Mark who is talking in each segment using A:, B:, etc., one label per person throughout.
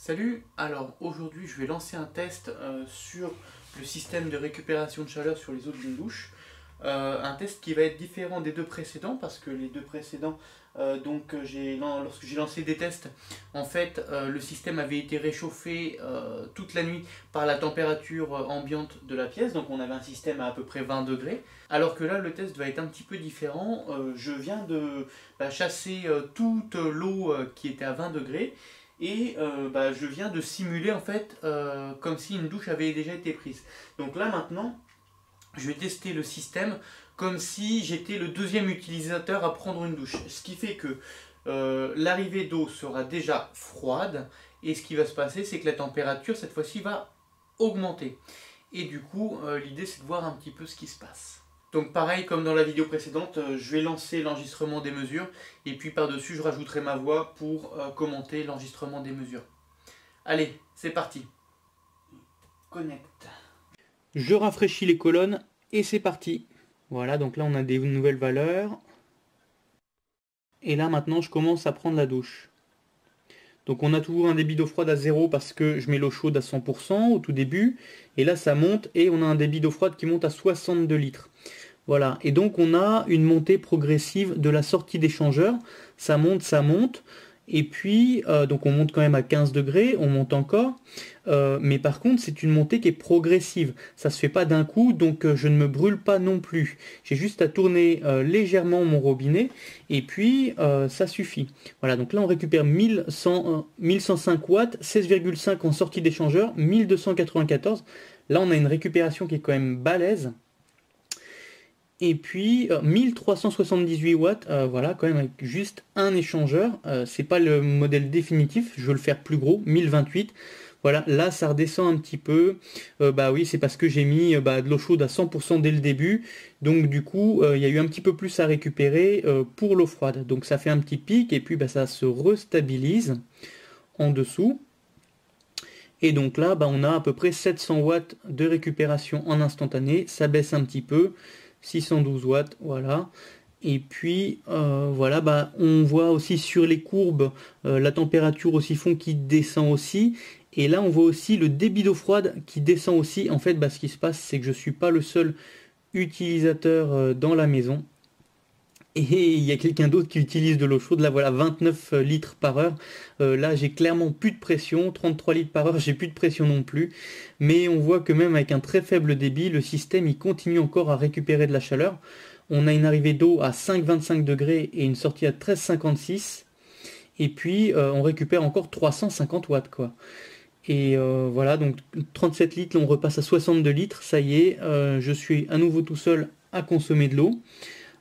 A: Salut, alors aujourd'hui je vais lancer un test sur le système de récupération de chaleur sur les eaux d'une douche. Un test qui va être différent des deux précédents parce que les deux précédents, lorsque j'ai lancé des tests, en fait le système avait été réchauffé toute la nuit par la température ambiante de la pièce, donc on avait un système à peu près 20 degrés. Alors que là le test va être un petit peu différent. Je viens de chasser toute l'eau qui était à 20 degrés. Et je viens de simuler en fait comme si une douche avait déjà été prise. Donc là maintenant, je vais tester le système comme si j'étais le deuxième utilisateur à prendre une douche. Ce qui fait que l'arrivée d'eau sera déjà froide et ce qui va se passer, c'est que la température cette fois-ci va augmenter. Et du coup, l'idée c'est de voir un petit peu ce qui se passe. Donc pareil comme dans la vidéo précédente, je vais lancer l'enregistrement des mesures et puis par-dessus je rajouterai ma voix pour commenter l'enregistrement des mesures. Allez, c'est parti. Connect. Je rafraîchis les colonnes et c'est parti. Voilà, donc là on a des nouvelles valeurs. Et là maintenant je commence à prendre la douche. Donc on a toujours un débit d'eau froide à 0 parce que je mets l'eau chaude à 100% au tout début. Et là ça monte et on a un débit d'eau froide qui monte à 62 litres. Voilà, et donc on a une montée progressive de la sortie d'échangeur. Ça monte. Et puis, donc on monte quand même à 15 degrés, on monte encore. Mais par contre, c'est une montée qui est progressive. Ça se fait pas d'un coup, donc je ne me brûle pas non plus. J'ai juste à tourner légèrement mon robinet, et puis ça suffit. Voilà, donc là on récupère 1105 watts, 16,5 en sortie d'échangeur, 1294. Là on a une récupération qui est quand même balèze. Et puis 1378 watts, voilà, quand même avec juste un échangeur. C'est pas le modèle définitif, je veux le faire plus gros, 1028. Voilà, là ça redescend un petit peu. Bah oui, c'est parce que j'ai mis de l'eau chaude à 100% dès le début. Donc du coup, il y a eu un petit peu plus à récupérer pour l'eau froide. Donc ça fait un petit pic et puis ça se restabilise en dessous. Et donc là, on a à peu près 700 watts de récupération en instantané. Ça baisse un petit peu. 612 watts, voilà. Et puis voilà, on voit aussi sur les courbes la température aussi fond qui descend aussi. Et là on voit aussi le débit d'eau froide qui descend aussi. En fait, ce qui se passe, c'est que je ne suis pas le seul utilisateur dans la maison. Et il y a quelqu'un d'autre qui utilise de l'eau chaude. Là voilà, 29 litres par heure. Là j'ai clairement plus de pression. 33 litres par heure, j'ai plus de pression non plus. Mais on voit que même avec un très faible débit, le système il continue encore à récupérer de la chaleur. On a une arrivée d'eau à 5,25 degrés et une sortie à 13,56. Et puis on récupère encore 350 watts quoi. Et voilà, donc 37 litres, là, on repasse à 62 litres. Ça y est, je suis à nouveau tout seul à consommer de l'eau.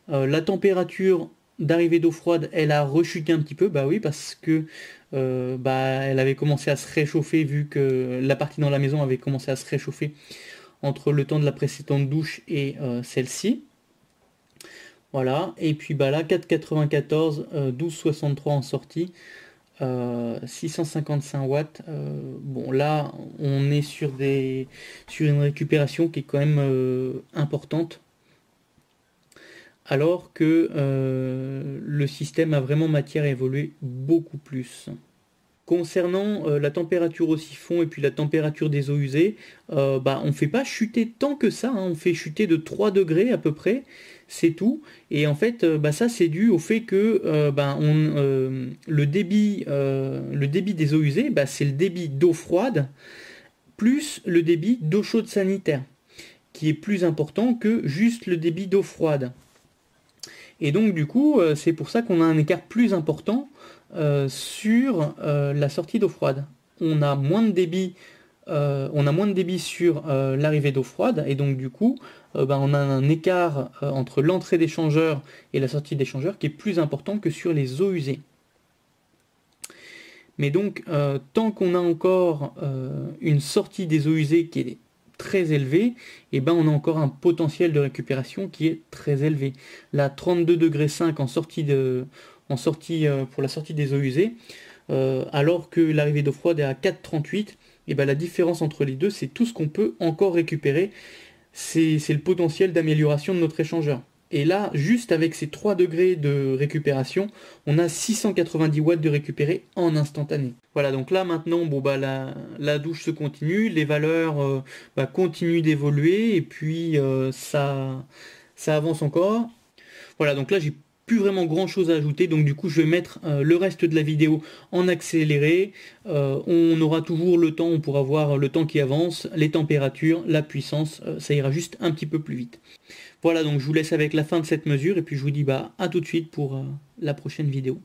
A: La température d'arrivée d'eau froide, elle a rechuté un petit peu, bah oui, parce que elle avait commencé à se réchauffer vu que la partie dans la maison avait commencé à se réchauffer entre le temps de la précédente douche et celle-ci. Voilà, et puis là 4,94, 12,63 en sortie, 655 watts. Bon là on est sur une récupération qui est quand même importante. Alors que le système a vraiment matière à évoluer beaucoup plus. Concernant la température au siphon et puis la température des eaux usées, on ne fait pas chuter tant que ça, hein. On fait chuter de 3 degrés à peu près, c'est tout. Et en fait, ça c'est dû au fait que le débit des eaux usées, c'est le débit d'eau froide plus le débit d'eau chaude sanitaire, qui est plus important que juste le débit d'eau froide. Et donc du coup, c'est pour ça qu'on a un écart plus important sur la sortie d'eau froide. On a moins de débit, sur l'arrivée d'eau froide, et donc du coup, on a un écart entre l'entrée d'échangeur et la sortie d'échangeur qui est plus important que sur les eaux usées. Mais donc, tant qu'on a encore une sortie des eaux usées qui est très élevé, et on a encore un potentiel de récupération qui est très élevé. Là 32,5 degrés en sortie pour la sortie des eaux usées, alors que l'arrivée d'eau froide est à 4,38, et la différence entre les deux, c'est tout ce qu'on peut encore récupérer. C'est le potentiel d'amélioration de notre échangeur.
B: Et là, juste avec ces 3 degrés de récupération, on a 690 watts de récupéré en instantané. Voilà, donc là maintenant, bon bah la douche se continue, les valeurs continuent d'évoluer, et puis ça avance encore. Voilà, donc là j'ai plus vraiment grand chose à ajouter, donc du coup je vais mettre le reste de la vidéo en accéléré. On aura toujours le temps, on pourra voir le temps qui avance, les températures, la puissance, ça ira juste un petit peu plus vite. Voilà, donc je vous laisse avec la fin de cette mesure, et puis je vous dis à tout de suite pour la prochaine vidéo.